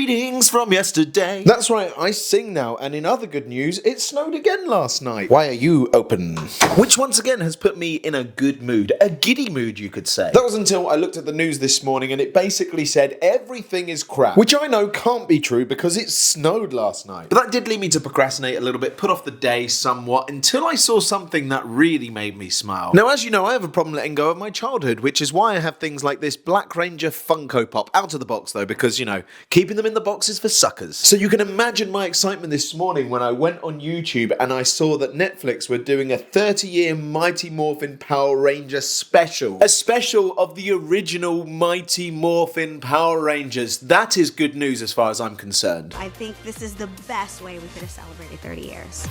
Greetings from yesterday. That's right, I sing now, and in other good news, it snowed again last night. Why are you open? Which once again has put me in a good mood, a giddy mood you could say. That was until I looked at the news this morning and it basically said everything is crap. Which I know can't be true because it snowed last night. But that did lead me to procrastinate a little bit, put off the day somewhat, until I saw something that really made me smile. Now as you know, I have a problem letting go of my childhood, which is why I have things like this Black Ranger Funko Pop. Out of the box though, because you know, keeping them in the box is for suckers. So you can imagine my excitement this morning when I went on YouTube and I saw that Netflix were doing a 30-year Mighty Morphin Power Ranger special. A special of the original Mighty Morphin Power Rangers. That is good news as far as I'm concerned. I think this is the best way we could have celebrated 30 years.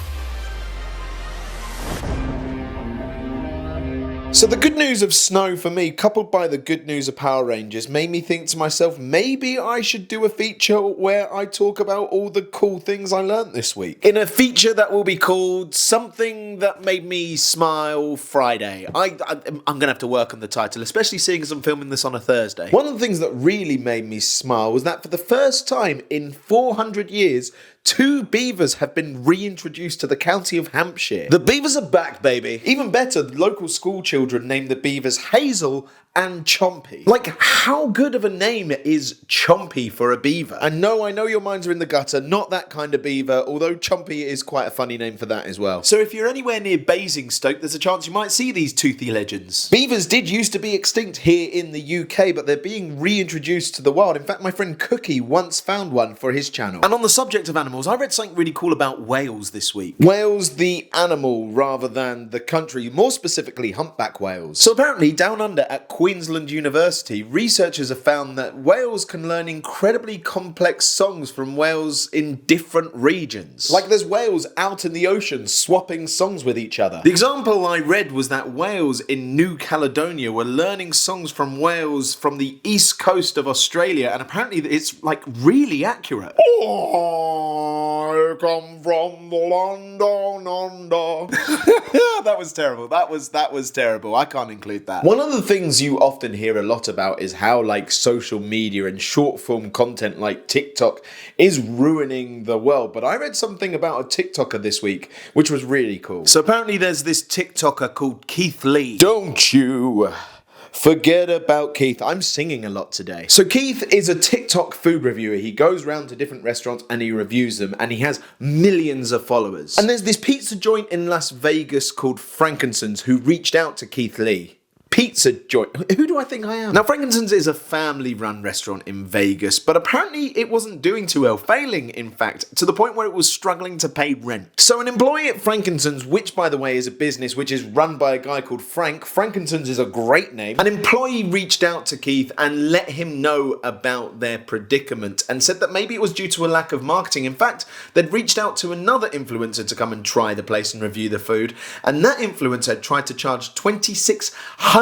So the good news of snow for me, coupled by the good news of Power Rangers, made me think to myself, maybe I should do a feature where I talk about all the cool things I learnt this week. In a feature that will be called Something That Made Me Smile Friday. I'm going to have to work on the title, especially seeing as I'm filming this on a Thursday. One of the things that really made me smile was that for the first time in 400 years, 2 beavers have been reintroduced to the county of Hampshire. The beavers are back, baby. Even better, the local school children named the beavers Hazel and Chompy. Like, how good of a name is Chompy for a beaver? And no, I know your minds are in the gutter, not that kind of beaver, although Chompy is quite a funny name for that as well. So if you're anywhere near Basingstoke, there's a chance you might see these toothy legends. Beavers did used to be extinct here in the UK, but they're being reintroduced to the wild. In fact, my friend Cookie once found one for his channel. And on the subject of animals, I read something really cool about whales this week. Whales the animal rather than the country, more specifically humpback whales. So apparently down under at Queensland University, researchers have found that whales can learn incredibly complex songs from whales in different regions. Like there's whales out in the ocean swapping songs with each other. The example I read was that whales in New Caledonia were learning songs from whales from the east coast of Australia, and apparently it's like really accurate. I come from the London under. That was terrible. That was terrible. I can't include that. One of the things you often hear a lot about is how like social media and short form content like TikTok is ruining the world. But I read something about a TikToker this week, which was really cool. So apparently there's this TikToker called Keith Lee. Don't you forget about Keith. I'm singing a lot today. So Keith is a TikTok food reviewer. He goes around to different restaurants and he reviews them, and he has millions of followers. And there's this pizza joint in Las Vegas called Frankincense who reached out to Keith Lee. Pizza joint. Who do I think I am? Now, Frankincense is a family-run restaurant in Vegas, but apparently it wasn't doing too well, failing, in fact, to the point where it was struggling to pay rent. So an employee at Frankincense, which, by the way, is a business which is run by a guy called Frank. Frankincense is a great name. An employee reached out to Keith and let him know about their predicament and said that maybe it was due to a lack of marketing. In fact, they'd reached out to another influencer to come and try the place and review the food, and that influencer had tried to charge $2,600.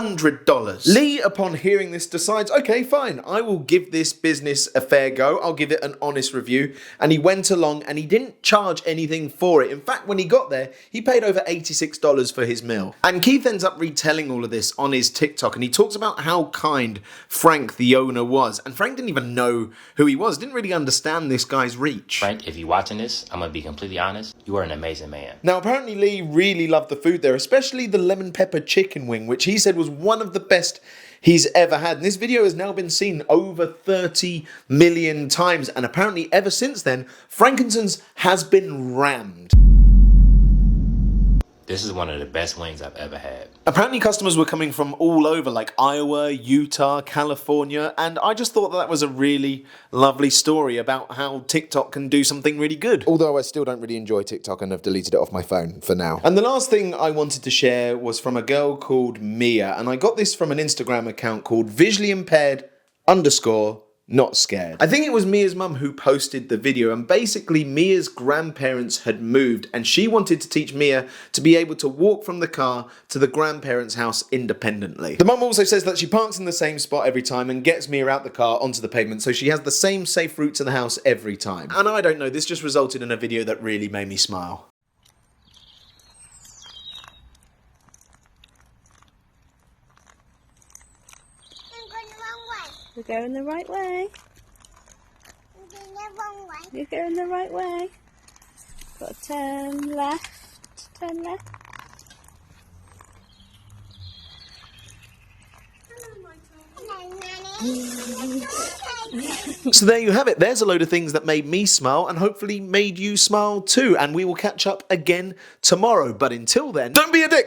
Lee, upon hearing this, decides, okay, fine, I will give this business a fair go. I'll give it an honest review. And he went along and he didn't charge anything for it. In fact, when he got there, he paid over $86 for his meal. And Keith ends up retelling all of this on his TikTok, and he talks about how kind Frank, the owner, was. And Frank didn't even know who he was, didn't really understand this guy's reach. Frank, if you're watching this, I'm going to be completely honest. You are an amazing man. Now, apparently Lee really loved the food there, especially the lemon pepper chicken wing, which he said was one of the best he's ever had. And this video has now been seen over 30 million times. And apparently ever since then, Frankincense has been rammed. This is one of the best wings I've ever had. Apparently customers were coming from all over, like Iowa, Utah, California, and I just thought that was a really lovely story about how TikTok can do something really good. Although I still don't really enjoy TikTok and have deleted it off my phone for now. And the last thing I wanted to share was from a girl called Mia, and I got this from an Instagram account called visually impaired _ not scared. I think it was Mia's mum who posted the video, and basically Mia's grandparents had moved and she wanted to teach Mia to be able to walk from the car to the grandparents' house independently. The mum also says that she parks in the same spot every time and gets Mia out the car onto the pavement, so she has the same safe route to the house every time. And I don't know, this just resulted in a video that really made me smile. We're going the right way. You're going the right way. Got to turn left, turn left. So there you have it. There's a load of things that made me smile and hopefully made you smile too. And we will catch up again tomorrow. But until then, don't be a dick.